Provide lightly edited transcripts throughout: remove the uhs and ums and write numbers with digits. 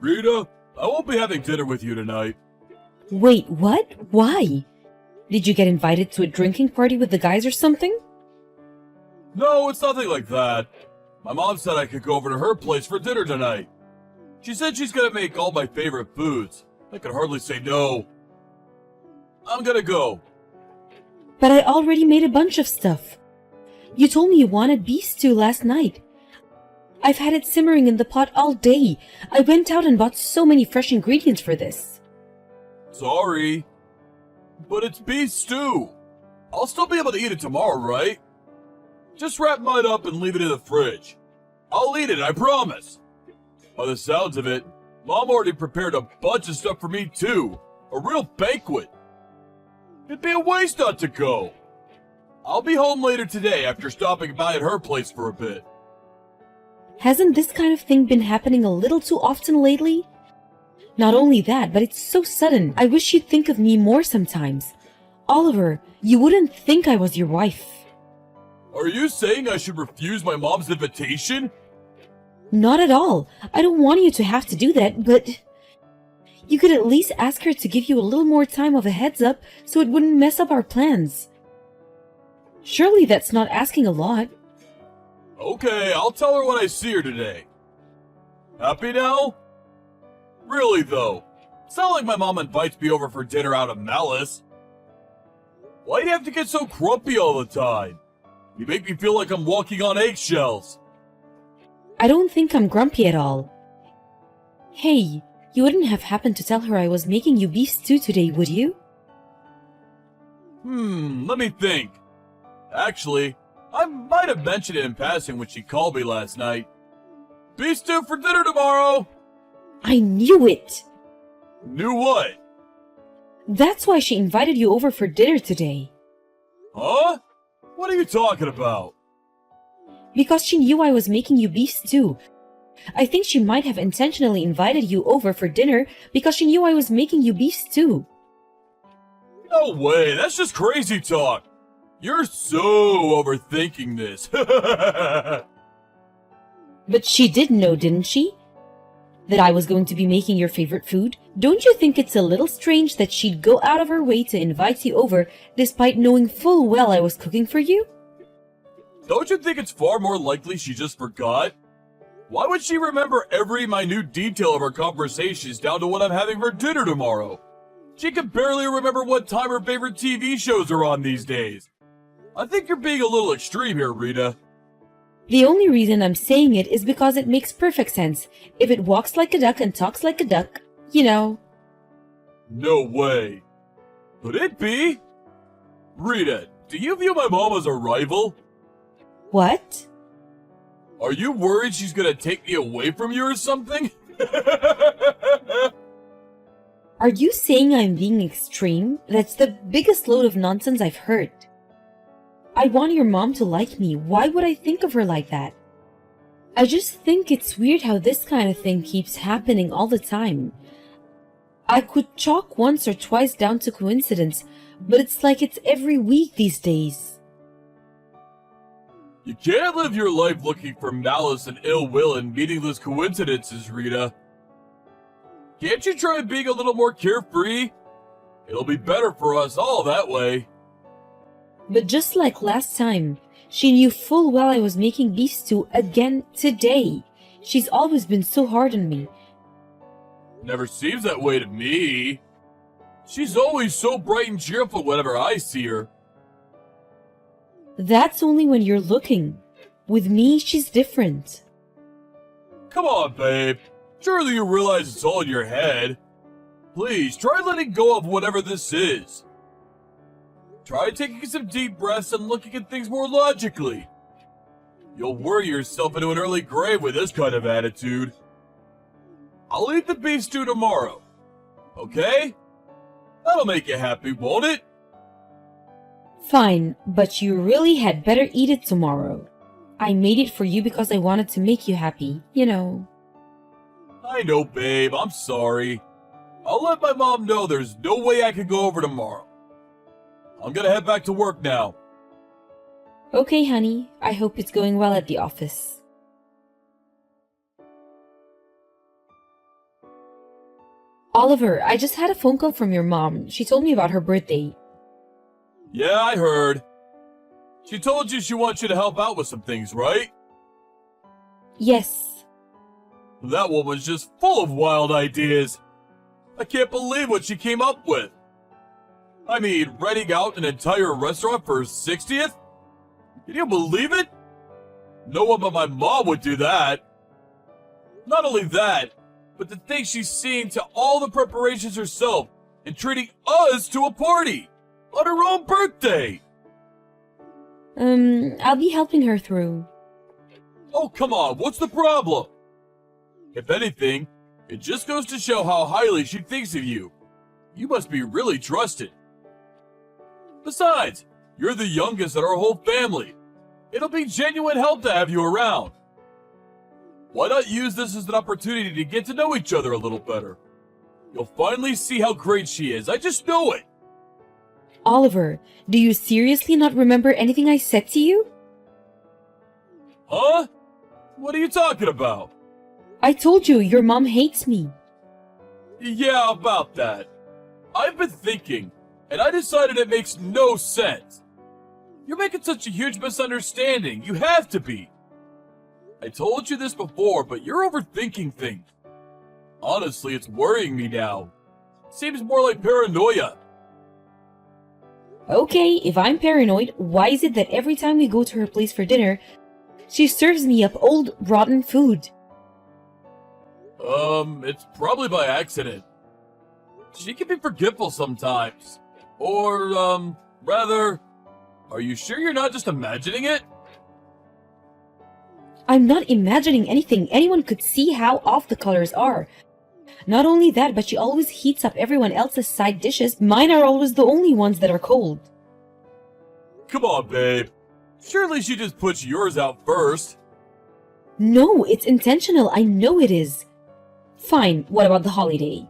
Rita, I won't be having dinner with you tonight. Wait, what? Why? Did you get invited to a drinking party with the guys or something? No, it's nothing like that. My mom said I could go over to her place for dinner tonight. She said she's gonna make all my favorite foods. I could hardly say no. I'm gonna go. But I already made a bunch of stuff. You told me you wanted beef stew last night. I've had it simmering in the pot all day. I went out and bought so many fresh ingredients for this. Sorry. But it's beef stew. I'll still be able to eat it tomorrow, right? Just wrap mine up and leave it in the fridge. I'll eat it, I promise. By the sounds of it, Mom already prepared a bunch of stuff for me too. A real banquet. It'd be a waste not to go. I'll be home later today after stopping by at her place for a bit. Hasn't this kind of thing been happening a little too often lately? Not only that, but it's so sudden. I wish you'd think of me more sometimes. Oliver, you wouldn't think I was your wife. Are you saying I should refuse my mom's invitation? Not at all. I don't want you to have to do that, but you could at least ask her to give you a little more time of a heads up so it wouldn't mess up our plans. Surely that's not asking a lot. Okay, I'll tell her when I see her today. Happy now? Really though, it's not like my mom invites me over for dinner out of malice. Why do you have to get so grumpy all the time? You make me feel like I'm walking on eggshells. I don't think I'm grumpy at all. Hey, you wouldn't have happened to tell her I was making you beef stew today, would you? Let me think. Actually, I might have mentioned it in passing when she called me last night. Beef stew for dinner tomorrow! I knew it! Knew what? That's why she invited you over for dinner today. Huh? What are you talking about? Because she knew I was making you beef stew. I think she might have intentionally invited you over for dinner because she knew I was making you beef stew. No way, that's just crazy talk. You're so overthinking this. But she did know, didn't she? That I was going to be making your favorite food? Don't you think it's a little strange that she'd go out of her way to invite you over despite knowing full well I was cooking for you? Don't you think it's far more likely she just forgot? Why would she remember every minute detail of our conversations down to what I'm having for dinner tomorrow? She can barely remember what time her favorite TV shows are on these days. I think you're being a little extreme here, Rita. The only reason I'm saying it is because it makes perfect sense. If it walks like a duck and talks like a duck, you know. No way. Could it be? Rita, do you view my mom as a rival? What? Are you worried she's gonna take me away from you or something? Are you saying I'm being extreme? That's the biggest load of nonsense I've heard. I want your mom to like me. Why would I think of her like that? I just think it's weird how this kind of thing keeps happening all the time. I could chalk once or twice down to coincidence, but it's like it's every week these days. You can't live your life looking for malice and ill will and meaningless coincidences, Rita. Can't you try being a little more carefree? It'll be better for us all that way. But just like last time, she knew full well I was making beef stew again today. She's always been so hard on me. Never seems that way to me. She's always so bright and cheerful whenever I see her. That's only when you're looking. With me, she's different. Come on, babe. Surely you realize it's all in your head. Please, try letting go of whatever this is. Try taking some deep breaths and looking at things more logically. You'll worry yourself into an early grave with this kind of attitude. I'll eat the beef stew tomorrow. Okay? That'll make you happy, won't it? Fine, but you really had better eat it tomorrow. I made it for you because I wanted to make you happy, you know. I know, babe. I'm sorry. I'll let my mom know there's no way I can go over tomorrow. I'm gonna head back to work now. Okay, honey. I hope it's going well at the office. Oliver, I just had a phone call from your mom. She told me about her birthday. Yeah, I heard. She told you she wants you to help out with some things, right? Yes. That woman's just full of wild ideas. I can't believe what she came up with. I mean, renting out an entire restaurant for her 60th? Can you believe it? No one but my mom would do that. Not only that, but the thing she's seeing to all the preparations herself and treating us to a party on her own birthday. I'll be helping her through. Oh, come on, what's the problem? If anything, it just goes to show how highly she thinks of you. You must be really trusted. Besides, you're the youngest in our whole family. It'll be genuine help to have you around. Why not use this as an opportunity to get to know each other a little better? You'll finally see how great she is, I just know it. Oliver, do you seriously not remember anything I said to you? Huh? What are you talking about? I told you your mom hates me. Yeah, about that. I've been thinking, and I decided it makes no sense. You're making such a huge misunderstanding. You have to be. I told you this before, but you're overthinking things. Honestly, it's worrying me now. Seems more like paranoia. Okay, if I'm paranoid, why is it that every time we go to her place for dinner, she serves me up old, rotten food? It's probably by accident. She can be forgetful sometimes. Or, rather, are you sure you're not just imagining it? I'm not imagining anything. Anyone could see how off the colors are. Not only that, but she always heats up everyone else's side dishes. Mine are always the only ones that are cold. Come on, babe. Surely she just puts yours out first. No, it's intentional. I know it is. Fine, what about the holiday?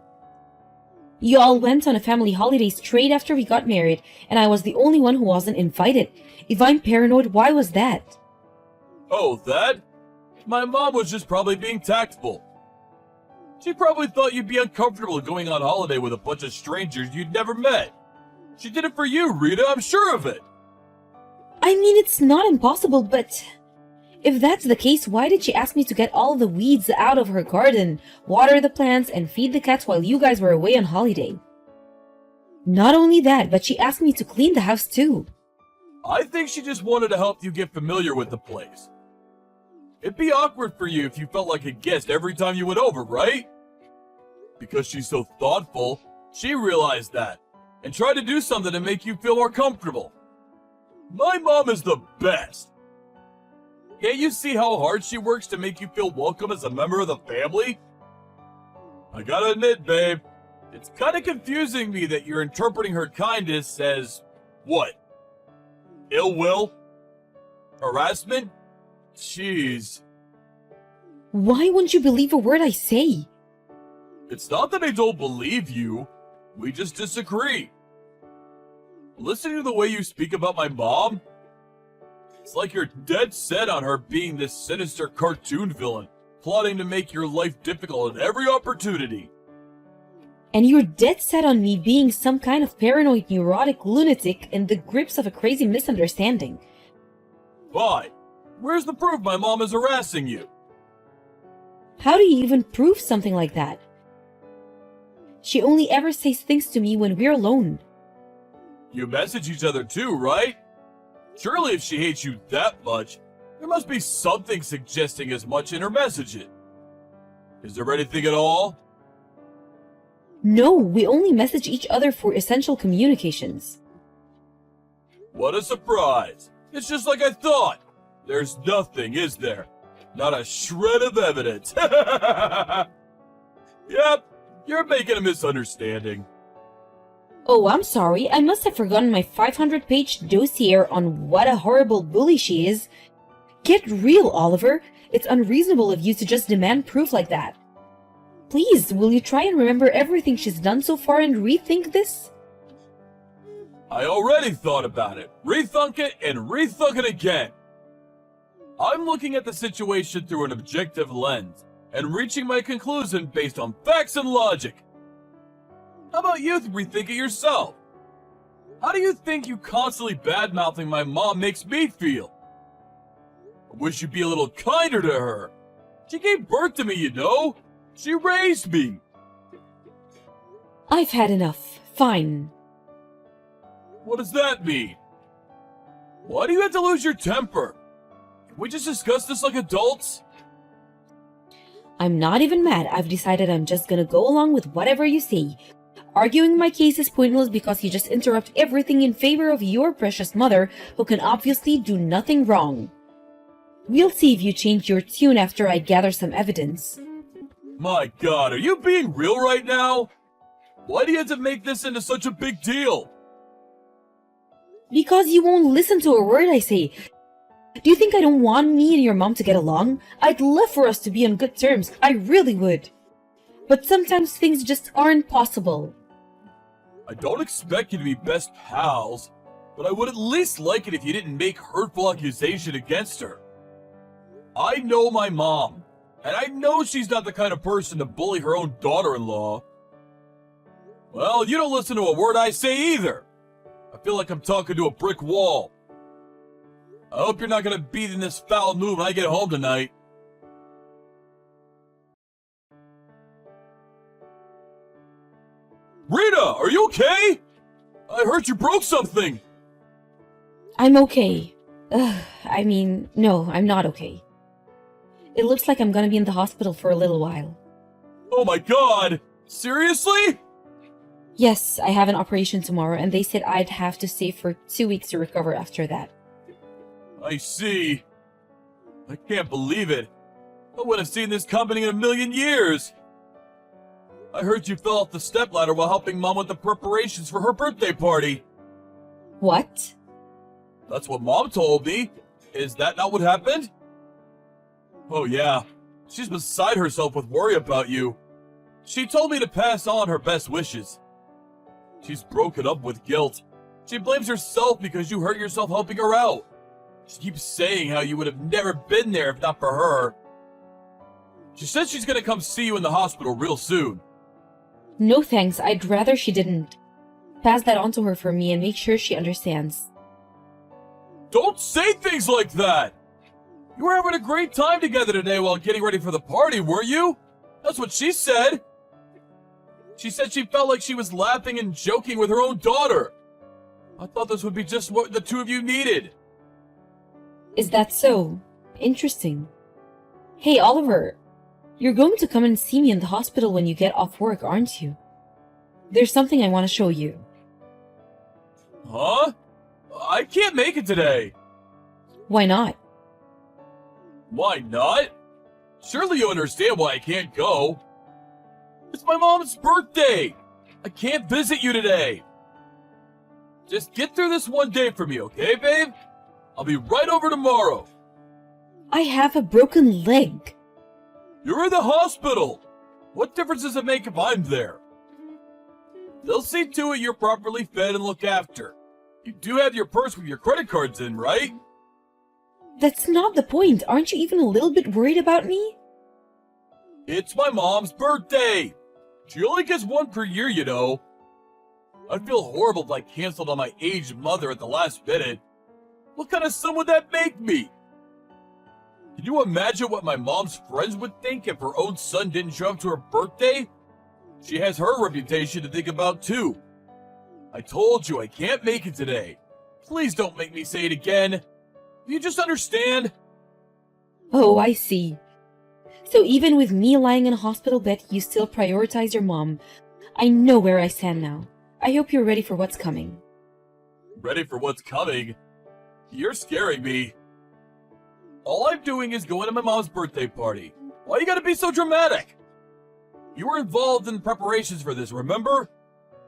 You all went on a family holiday straight after we got married, and I was the only one who wasn't invited. If I'm paranoid, why was that? Oh, that? My mom was just probably being tactful. She probably thought you'd be uncomfortable going on holiday with a bunch of strangers you'd never met. She did it for you, Rita, I'm sure of it. I mean, it's not impossible, but if that's the case, why did she ask me to get all the weeds out of her garden, water the plants, and feed the cats while you guys were away on holiday? Not only that, but she asked me to clean the house too. I think she just wanted to help you get familiar with the place. It'd be awkward for you if you felt like a guest every time you went over, right? Because she's so thoughtful, she realized that, and tried to do something to make you feel more comfortable. My mom is the best. Can't you see how hard she works to make you feel welcome as a member of the family? I gotta admit, babe, it's kinda confusing me that you're interpreting her kindness as, what? Ill will? Harassment? Jeez. Why won't you believe a word I say? It's not that I don't believe you. We just disagree. Listening to the way you speak about my mom, it's like you're dead set on her being this sinister cartoon villain, plotting to make your life difficult at every opportunity. And you're dead set on me being some kind of paranoid neurotic lunatic in the grips of a crazy misunderstanding. Fine. Where's the proof my mom is harassing you? How do you even prove something like that? She only ever says things to me when we're alone. You message each other too, right? Surely if she hates you that much, there must be something suggesting as much in her messaging. Is there anything at all? No, we only message each other for essential communications. What a surprise. It's just like I thought. There's nothing, is there? Not a shred of evidence. Yep, you're making a misunderstanding. Oh, I'm sorry. I must have forgotten my 500-page dossier on what a horrible bully she is. Get real, Oliver. It's unreasonable of you to just demand proof like that. Please, will you try and remember everything she's done so far and rethink this? I already thought about it. Rethunk it and rethunk it again. I'm looking at the situation through an objective lens and reaching my conclusion based on facts and logic. How about you rethink it yourself? How do you think you constantly bad-mouthing my mom makes me feel? I wish you'd be a little kinder to her. She gave birth to me, you know. She raised me. I've had enough. Fine. What does that mean? Why do you have to lose your temper? Can we just discuss this like adults? I'm not even mad. I've decided I'm just gonna go along with whatever you say. Arguing my case is pointless because you just interrupt everything in favor of your precious mother, who can obviously do nothing wrong. We'll see if you change your tune after I gather some evidence. My God, are you being real right now? Why do you have to make this into such a big deal? Because you won't listen to a word I say. Do you think I don't want me and your mom to get along? I'd love for us to be on good terms. I really would. But sometimes things just aren't possible. I don't expect you to be best pals, but I would at least like it if you didn't make hurtful accusation against her. I know my mom, and I know she's not the kind of person to bully her own daughter-in-law. Well, you don't listen to a word I say either. I feel like I'm talking to a brick wall. I hope you're not gonna beat in this foul mood when I get home tonight. Rita, are you okay? I heard you broke something. I'm okay. No, I'm not okay. It looks like I'm gonna be in the hospital for a little while. Oh my God! Seriously? Yes, I have an operation tomorrow, and they said I'd have to stay for 2 weeks to recover after that. I see. I can't believe it. I would have seen this coming in a million years. I heard you fell off the stepladder while helping Mom with the preparations for her birthday party. What? That's what Mom told me. Is that not what happened? Oh yeah. She's beside herself with worry about you. She told me to pass on her best wishes. She's broken up with guilt. She blames herself because you hurt yourself helping her out. She keeps saying how you would have never been there if not for her. She says she's gonna come see you in the hospital real soon. No thanks, I'd rather she didn't. Pass that on to her for me and make sure she understands. Don't say things like that! You were having a great time together today while getting ready for the party, weren't you? That's what she said. She said she felt like she was laughing and joking with her own daughter. I thought this would be just what the two of you needed. Is that so? Interesting. Hey, Oliver. You're going to come and see me in the hospital when you get off work, aren't you? There's something I want to show you. Huh? I can't make it today. Why not? Why not? Surely you understand why I can't go. It's my mom's birthday. I can't visit you today. Just get through this one day for me, okay, babe? I'll be right over tomorrow. I have a broken leg. You're in the hospital. What difference does it make if I'm there? They'll see to it you're properly fed and looked after. You do have your purse with your credit cards in, right? That's not the point. Aren't you even a little bit worried about me? It's my mom's birthday. She only gets one per year, you know. I'd feel horrible if I canceled on my aged mother at the last minute. What kind of son would that make me? Can you imagine what my mom's friends would think if her own son didn't show up to her birthday? She has her reputation to think about too. I told you I can't make it today. Please don't make me say it again. You just understand? Oh, I see. So even with me lying in a hospital bed, you still prioritize your mom. I know where I stand now. I hope you're ready for what's coming. Ready for what's coming? You're scaring me. All I'm doing is going to my mom's birthday party. Why you gotta be so dramatic? You were involved in the preparations for this, remember?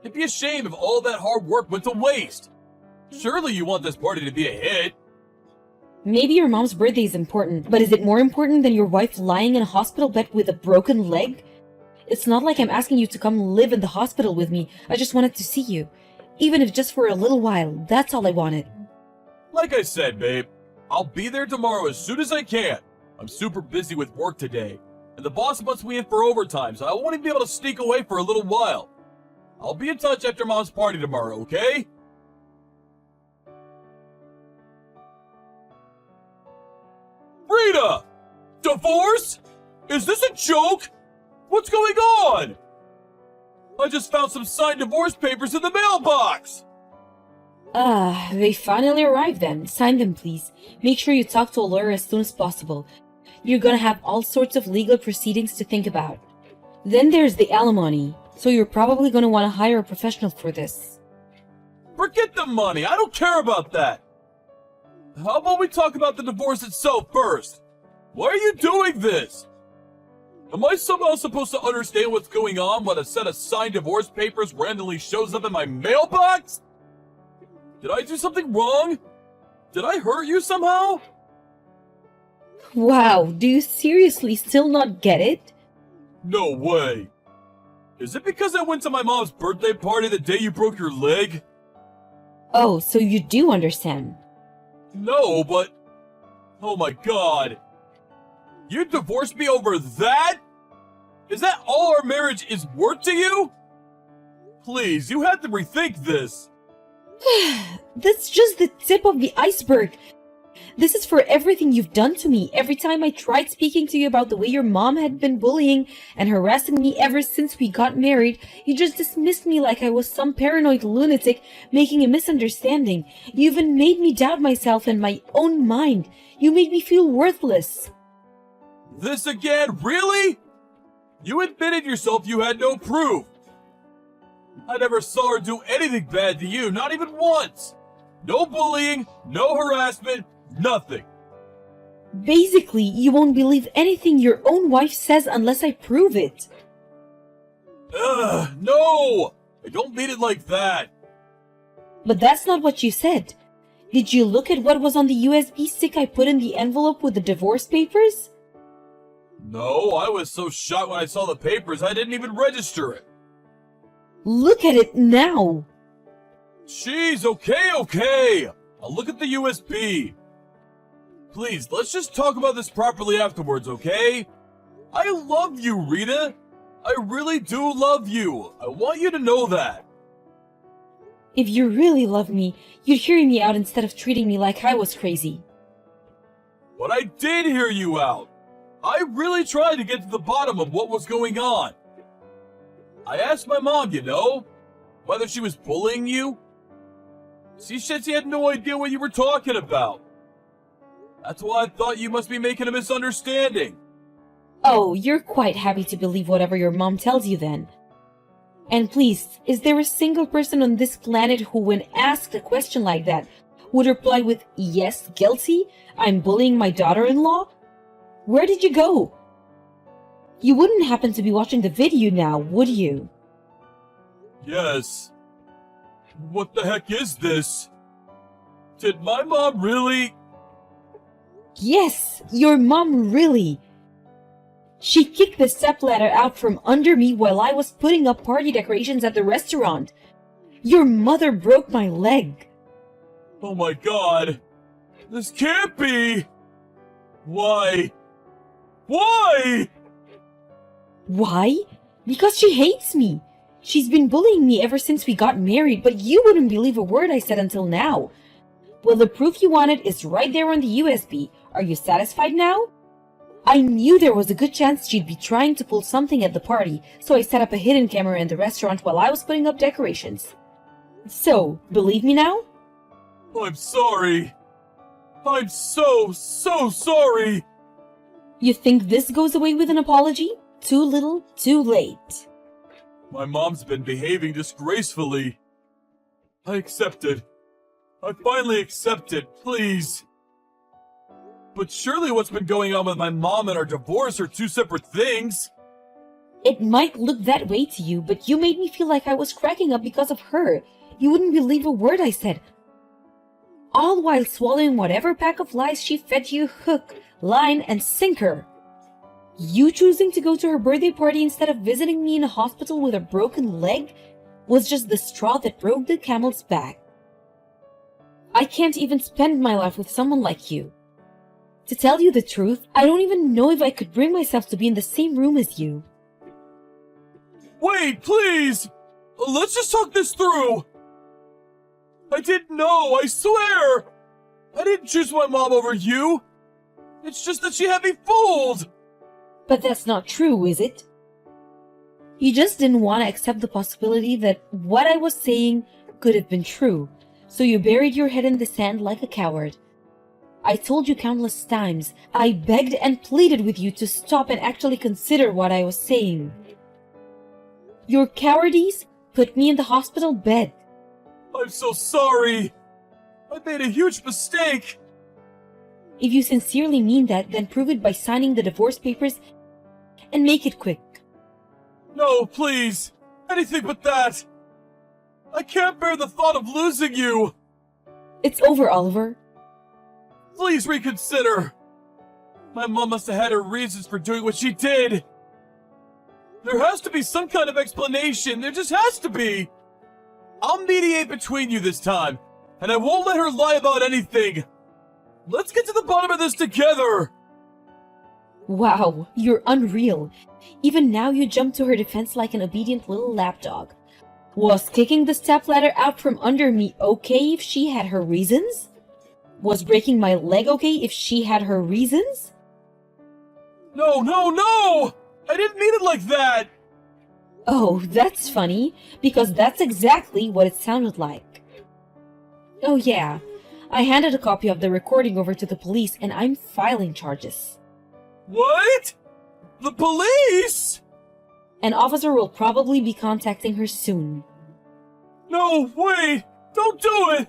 It'd be a shame if all that hard work went to waste. Surely you want this party to be a hit. Maybe your mom's birthday is important, but is it more important than your wife lying in a hospital bed with a broken leg? It's not like I'm asking you to come live in the hospital with me. I just wanted to see you. Even if just for a little while, that's all I wanted. Like I said, babe, I'll be there tomorrow as soon as I can. I'm super busy with work today, and the boss wants me in for overtime, so I won't even be able to sneak away for a little while. I'll be in touch after Mom's party tomorrow, okay? Rita! Divorce? Is this a joke? What's going on? I just found some signed divorce papers in the mailbox! They finally arrived then. Sign them, please. Make sure you talk to a lawyer as soon as possible. You're gonna have all sorts of legal proceedings to think about. Then there's the alimony, so you're probably gonna want to hire a professional for this. Forget the money, I don't care about that! How about we talk about the divorce itself first? Why are you doing this? Am I somehow supposed to understand what's going on when a set of signed divorce papers randomly shows up in my mailbox? Did I do something wrong? Did I hurt you somehow? Wow, do you seriously still not get it? No way. Is it because I went to my mom's birthday party the day you broke your leg? Oh, so you do understand. No, but... Oh my god. You divorced me over that? Is that all our marriage is worth to you? Please, you have to rethink this. That's just the tip of the iceberg. This is for everything you've done to me. Every time I tried speaking to you about the way your mom had been bullying and harassing me ever since we got married, you just dismissed me like I was some paranoid lunatic making a misunderstanding. You even made me doubt myself and my own mind. You made me feel worthless. This again? Really? You admitted yourself you had no proof. I never saw her do anything bad to you, not even once. No bullying, no harassment, nothing. Basically, you won't believe anything your own wife says unless I prove it. Ugh, no! I don't mean it like that. But that's not what you said. Did you look at what was on the USB stick I put in the envelope with the divorce papers? No, I was so shocked when I saw the papers I didn't even register it. Look at it now! Jeez, okay. I'll look at the USB. Please, let's just talk about this properly afterwards, okay? I love you, Rita. I really do love you. I want you to know that. If you really love me, you'd hear me out instead of treating me like I was crazy. But I did hear you out. I really tried to get to the bottom of what was going on. I asked my mom, whether she was bullying you. She said she had no idea what you were talking about. That's why I thought you must be making a misunderstanding. Oh, you're quite happy to believe whatever your mom tells you then. And please, is there a single person on this planet who, when asked a question like that, would reply with, "Yes, guilty, I'm bullying my daughter-in-law"? Where did you go? You wouldn't happen to be watching the video now, would you? Yes. What the heck is this? Did my mom really? Yes, your mom really. She kicked the stepladder out from under me while I was putting up party decorations at the restaurant. Your mother broke my leg. Oh my god. This can't be. Why? Why? Why? Because she hates me. She's been bullying me ever since we got married, but you wouldn't believe a word I said until now. Well, the proof you wanted is right there on the USB. Are you satisfied now? I knew there was a good chance she'd be trying to pull something at the party, so I set up a hidden camera in the restaurant while I was putting up decorations. So, believe me now? I'm sorry. I'm so sorry. You think this goes away with an apology? Too little, too late. My mom's been behaving disgracefully. I accept it. I finally accept it, please. But surely what's been going on with my mom and our divorce are two separate things. It might look that way to you, but you made me feel like I was cracking up because of her. You wouldn't believe a word I said. All while swallowing whatever pack of lies she fed you hook, line, and sinker. You choosing to go to her birthday party instead of visiting me in a hospital with a broken leg was just the straw that broke the camel's back. I can't even spend my life with someone like you. To tell you the truth, I don't even know if I could bring myself to be in the same room as you. Wait, please! let's just talk this through. I didn't know, I swear. I didn't choose my mom over you. It's just that she had me fooled. But that's not true, is it? You just didn't want to accept the possibility that what I was saying could have been true, so you buried your head in the sand like a coward. I told you countless times, I begged and pleaded with you to stop and actually consider what I was saying. Your cowardice put me in the hospital bed. I'm so sorry. I made a huge mistake. If you sincerely mean that, then prove it by signing the divorce papers and make it quick. No, please. Anything but that. I can't bear the thought of losing you. It's over, Oliver. Please reconsider. My mom must have had her reasons for doing what she did. There has to be some kind of explanation. There just has to be. I'll mediate between you this time, and I won't let her lie about anything. Let's get to the bottom of this together. Wow, you're unreal. Even now you jump to her defense like an obedient little lapdog. Was kicking the stepladder out from under me okay if she had her reasons? Was breaking my leg okay if she had her reasons? No, no, no! I didn't mean it like that! Oh, that's funny, because that's exactly what it sounded like. Oh yeah, I handed a copy of the recording over to the police and I'm filing charges. What? The police? An officer will probably be contacting her soon. No, wait! Don't do it!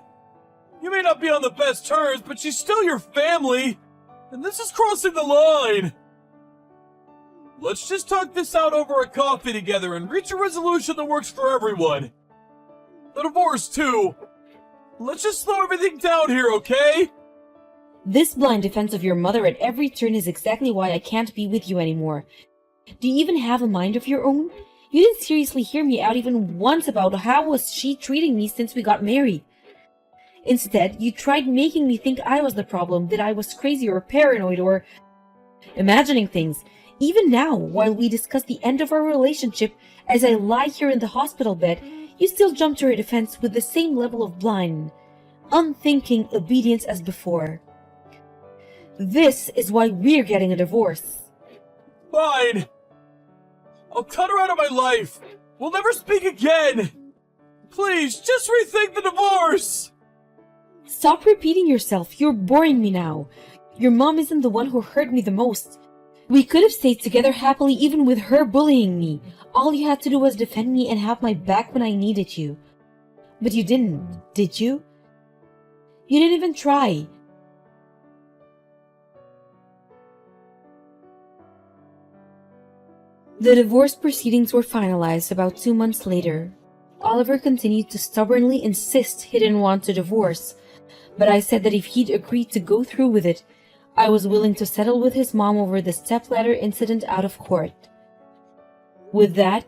You may not be on the best terms, but she's still your family! And this is crossing the line! Let's just talk this out over a coffee together and reach a resolution that works for everyone. The divorce, too. Let's just slow everything down here, okay? This blind defense of your mother at every turn is exactly why I can't be with you anymore. Do you even have a mind of your own? You didn't seriously hear me out even once about how was she treating me since we got married. Instead, you tried making me think I was the problem, that I was crazy or paranoid or imagining things. Even now, while we discuss the end of our relationship, as I lie here in the hospital bed, you still jump to her defense with the same level of blind, unthinking obedience as before. This is why we're getting a divorce. Fine. I'll cut her out of my life. We'll never speak again. Please, just rethink the divorce. Stop repeating yourself. You're boring me now. Your mom isn't the one who hurt me the most. We could have stayed together happily even with her bullying me. All you had to do was defend me and have my back when I needed you. But you didn't, did you? You didn't even try. The divorce proceedings were finalized about 2 months later. Oliver continued to stubbornly insist he didn't want to divorce, but I said that if he'd agreed to go through with it, I was willing to settle with his mom over the stepladder incident out of court. With that,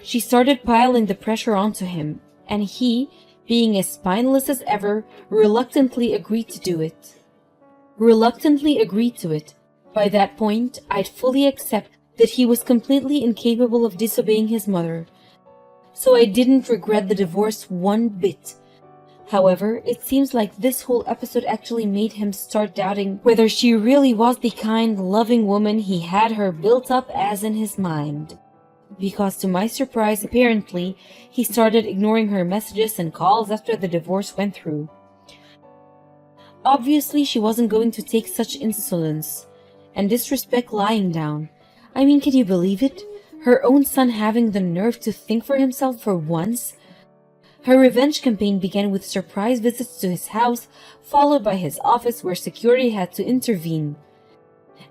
she started piling the pressure onto him, and he, being as spineless as ever, reluctantly agreed to it. By that point, I'd fully accept that he was completely incapable of disobeying his mother, so I didn't regret the divorce one bit. However, it seems like this whole episode actually made him start doubting whether she really was the kind, loving woman he had her built up as in his mind. Because to my surprise, apparently, he started ignoring her messages and calls after the divorce went through. Obviously, she wasn't going to take such insolence and disrespect lying down. I mean, can you believe it? Her own son having the nerve to think for himself for once? Her revenge campaign began with surprise visits to his house, followed by his office where security had to intervene,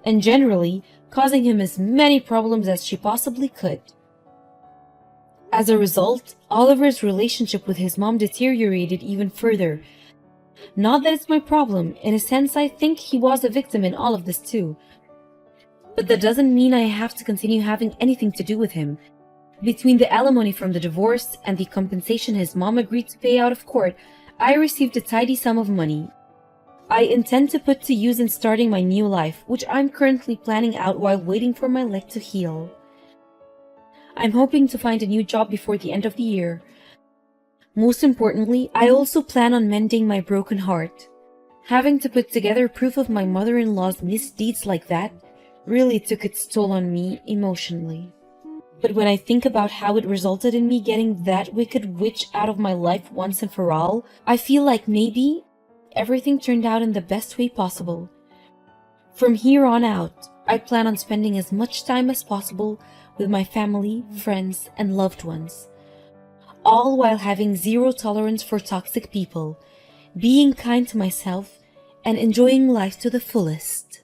and generally causing him as many problems as she possibly could. As a result, Oliver's relationship with his mom deteriorated even further. Not that it's my problem, in a sense I think he was a victim in all of this too. But that doesn't mean I have to continue having anything to do with him. Between the alimony from the divorce and the compensation his mom agreed to pay out of court, I received a tidy sum of money. I intend to put to use in starting my new life, which I'm currently planning out while waiting for my leg to heal. I'm hoping to find a new job before the end of the year. Most importantly, I also plan on mending my broken heart. Having to put together proof of my mother-in-law's misdeeds like that really took its toll on me emotionally. But when I think about how it resulted in me getting that wicked witch out of my life once and for all, I feel like maybe everything turned out in the best way possible. From here on out, I plan on spending as much time as possible with my family, friends, and loved ones, all while having zero tolerance for toxic people, being kind to myself, and enjoying life to the fullest.